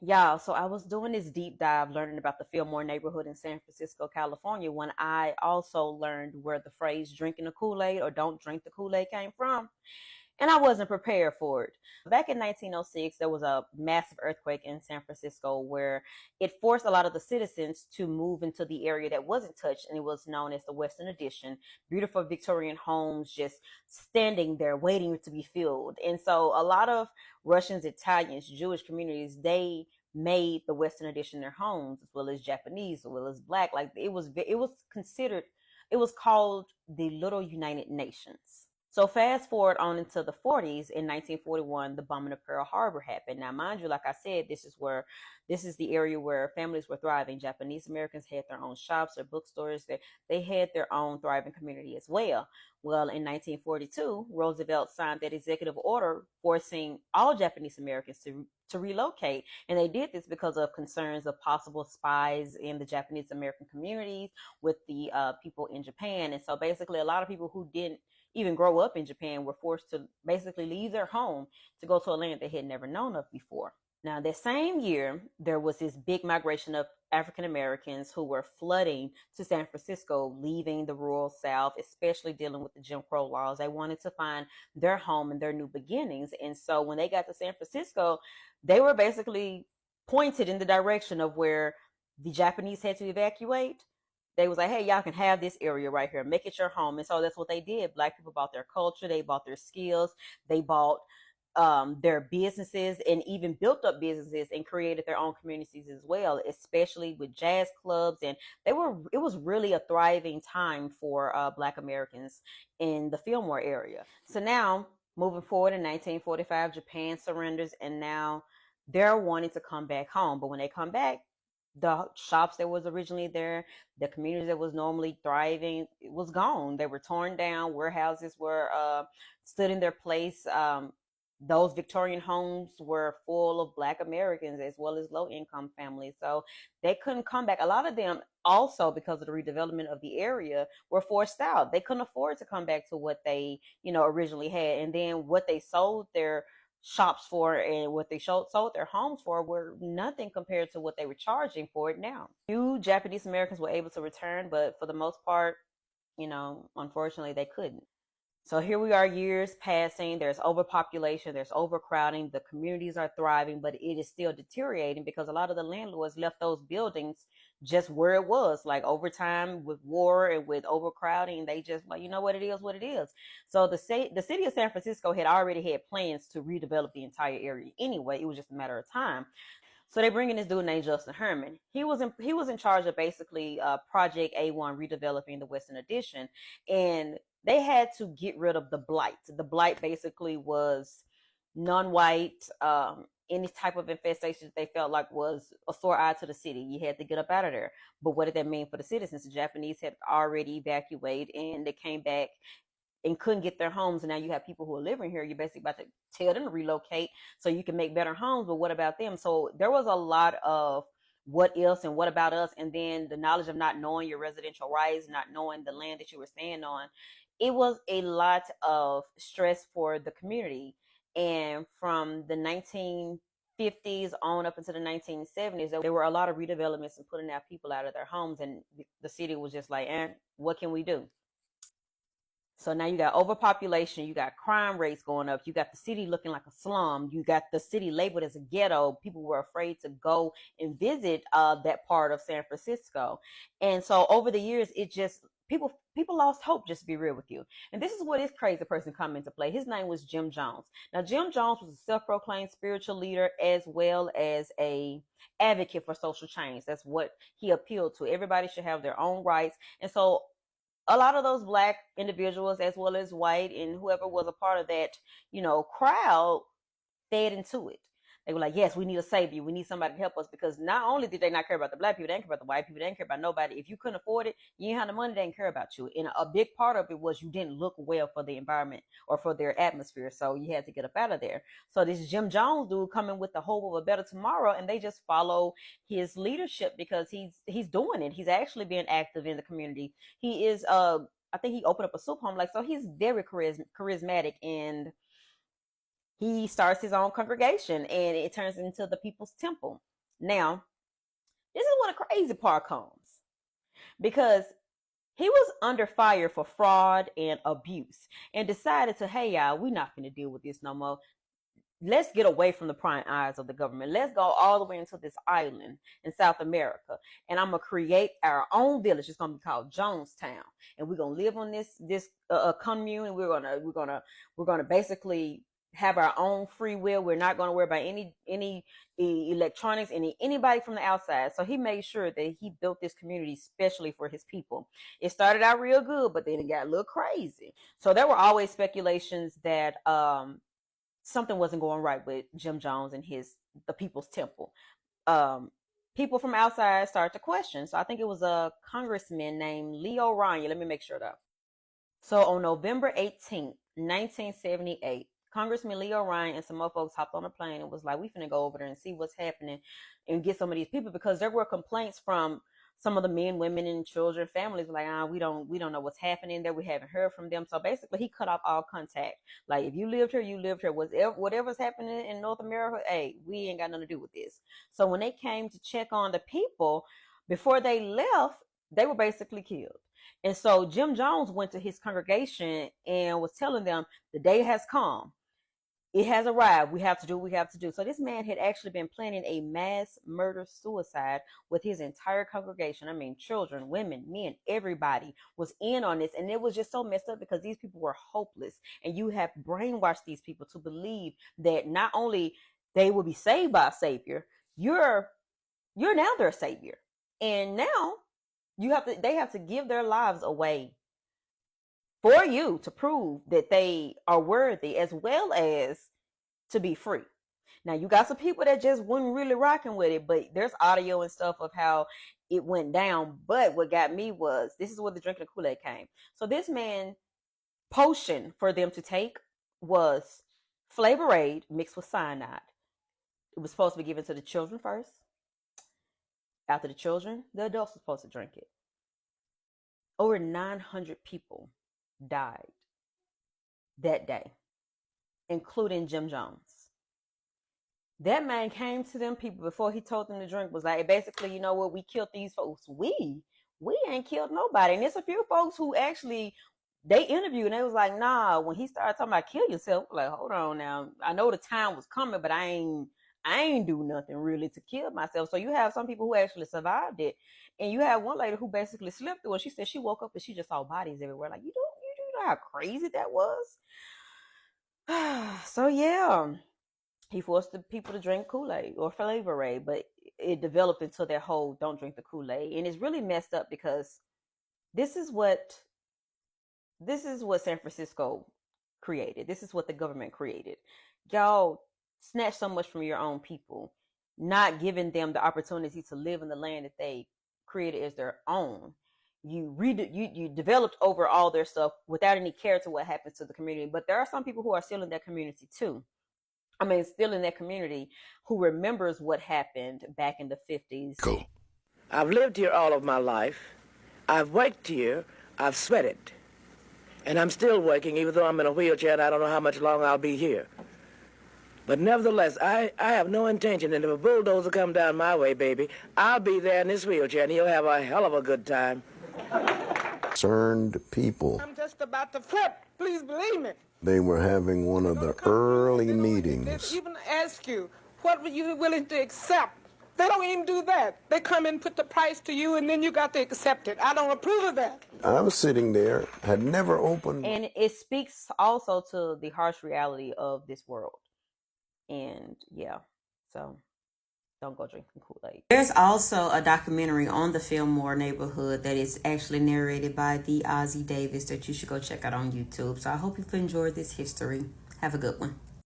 Yeah, so I was doing this deep dive learning about the Fillmore neighborhood in San Francisco, California, when I also learned where the phrase drinking the Kool-Aid or don't drink the Kool-Aid came from. And I wasn't prepared for it. Back in 1906, there was a massive earthquake in San Francisco where it forced a lot of the citizens to move into the area that wasn't touched, and it was known as the Western Addition. Beautiful Victorian homes just standing there waiting to be filled. And so a lot of Russians, Italians, Jewish communities, they made the Western Addition their homes, as well as Japanese, as well as Black. Like it was considered, it was called the Little United Nations. So fast forward on into the 40s. In 1941, the bombing of Pearl Harbor happened. Now, mind you, like I said, this is the area where families were thriving. Japanese Americans had their own shops or bookstores. They had their own thriving community as well. Well, in 1942, Roosevelt signed that executive order forcing all Japanese Americans to relocate. And they did this because of concerns of possible spies in the Japanese American communities with the people in Japan. And so basically, a lot of people who didn't even grow up in Japan were forced to basically leave their home to go to a land they had never known of before. Now, that same year, there was this big migration of African Americans who were flooding to San Francisco, leaving the rural South, especially dealing with the Jim Crow laws. They wanted to find their home and their new beginnings. And so when they got to San Francisco, they were basically pointed in the direction of where the Japanese had to evacuate. They was like, hey, y'all can have this area right here, make it your home. And so that's what they did. Black people bought their culture, they bought their skills, they bought their businesses, and even built up businesses and created their own communities as well, especially with jazz clubs. And it was really a thriving time for Black Americans in the Fillmore area. So now, moving forward in 1945, Japan surrenders, and now they're wanting to come back home. But when they come back, the shops that was originally there, the communities that was normally thriving, it was gone. They were torn down. Warehouses were stood in their place. Those Victorian homes were full of Black Americans as well as low income families. So they couldn't come back. A lot of them also, because of the redevelopment of the area, were forced out. They couldn't afford to come back to what they, originally had. And then what they sold their shops for and what they sold their homes for were nothing compared to what they were charging for it now. Few Japanese Americans were able to return, but for the most part, unfortunately, they couldn't. So here we are, years passing. There's overpopulation, there's overcrowding. The communities are thriving, but it is still deteriorating because a lot of the landlords left those buildings just where it was. Like over time, with war and with overcrowding, they just like, you know what, it is what it is. So the city of San Francisco had already had plans to redevelop the entire area anyway. It was just a matter of time. So they bring in this dude named Justin Herman. He was in charge of basically Project A1, redeveloping the Western Addition, and they had to get rid of the blight. The blight basically was non-white, any type of infestation they felt like was a sore eye to the city. You had to get up out of there. But what did that mean for the citizens? The Japanese had already evacuated, and they came back and couldn't get their homes. And now you have people who are living here. You're basically about to tell them to relocate so you can make better homes. But what about them? So there was a lot of what else and what about us. And then the knowledge of not knowing your residential rights, not knowing the land that you were staying on. It was a lot of stress for the community. And from the 1950s on up into the 1970s, there were a lot of redevelopments and putting out people out of their homes. And the city was just like, what can we do? So now you got overpopulation, you got crime rates going up, you got the city looking like a slum, you got the city labeled as a ghetto. People were afraid to go and visit that part of San Francisco. And so over the years, it just people lost hope, just to be real with you. And this is where this crazy person come into play. His name was Jim Jones. Now Jim Jones was a self-proclaimed spiritual leader as well as a advocate for social change. That's what he appealed to. Everybody should have their own rights. And so a lot of those Black individuals as well as white and whoever was a part of that, crowd fed into it. They were like, yes, we need a savior. We need somebody to help us, because not only did they not care about the Black people, they didn't care about the white people, they didn't care about nobody. If you couldn't afford it, you didn't have the money, they didn't care about you. And a big part of it was you didn't look well for the environment or for their atmosphere. So you had to get up out of there. So this Jim Jones dude coming with the hope of a better tomorrow, and they just follow his leadership because he's doing it. He's actually being active in the community. He is I think he opened up a soup home, like, so he's very charismatic. And he starts his own congregation, and it turns into the People's Temple. Now, this is where the crazy part comes, because he was under fire for fraud and abuse, and decided to, hey y'all, we're not going to deal with this no more. Let's get away from the prying eyes of the government. Let's go all the way into this island in South America, and I'm gonna create our own village. It's gonna be called Jonestown, and we're gonna live on this commune, and we're gonna basically have our own free will. We're not gonna worry about any electronics, anybody from the outside. So he made sure that he built this community especially for his people. It started out real good, but then it got a little crazy. So there were always speculations that something wasn't going right with Jim Jones and the People's Temple. Um, People from outside started to question. So I think it was a congressman named Leo Ryan. Let me make sure that. So on November 18th, 1978, Congressman Leo Ryan and some more folks hopped on a plane and was like, we finna go over there and see what's happening and get some of these people, because there were complaints from some of the men, women, and children, families like, we don't know what's happening there. We haven't heard from them. So basically he cut off all contact. Like, if you lived here, you lived here. Whatever's happening in North America, hey, we ain't got nothing to do with this. So when they came to check on the people, before they left, they were basically killed. And so Jim Jones went to his congregation and was telling them, the day has come. It has arrived. We have to do what we have to do. So this man had actually been planning a mass murder suicide with his entire congregation. I mean, children, women, men, everybody was in on this. And it was just so messed up because these people were hopeless. And you have brainwashed these people to believe that not only they will be saved by a savior, you're now their savior. And now they have to give their lives away for you to prove that they are worthy, as well as to be free. Now, you got some people that just weren't really rocking with it, but there's audio and stuff of how it went down. But what got me was, this is where the Drink the Kool-Aid came. So this man potion for them to take was Flavor Aid mixed with cyanide. It was supposed to be given to the children first. After the children, the adults were supposed to drink it. Over 900 people died that day, including Jim Jones. That man came to them people before he told them to drink, was like, basically, you know what, we killed these folks. We ain't killed nobody. And there's a few folks who actually, they interviewed and they was like, nah, when he started talking about kill yourself, like, hold on now. I know the time was coming, but I ain't do nothing really to kill myself. So you have some people who actually survived it. And you have one lady who basically slipped through, and she said she woke up and she just saw bodies everywhere. Like, you do know how crazy that was? So yeah, he forced the people to drink Kool-Aid or Flavor Aid, but it developed into their whole don't drink the Kool-Aid. And it's really messed up because this is what San Francisco created. This is what the government created. Y'all snatch so much from your own people, not giving them the opportunity to live in the land that they created as their own. You developed over all their stuff without any care to what happens to the community. But there are some people who are still in that community too. I mean, still in that community, who remembers what happened back in the 50s. Cool. I've lived here all of my life. I've worked here. I've sweated. And I'm still working, even though I'm in a wheelchair and I don't know how much longer I'll be here. But nevertheless, I have no intention, and if a bulldozer come down my way, baby, I'll be there in this wheelchair, and he'll have a hell of a good time. Concerned people. I'm just about to flip. Please believe me. They were having one of the early meetings. They even ask you, what were you willing to accept? They don't even do that. They come and put the price to you, and then you got to accept it. I don't approve of that. I was sitting there, had never opened. And it speaks also to the harsh reality of this world. And yeah, so don't go drinking Kool-Aid. There's also a documentary on the Fillmore neighborhood that is actually narrated by the Ozzie Davis that you should go check out on YouTube. So I hope you've enjoyed this history. Have a good one.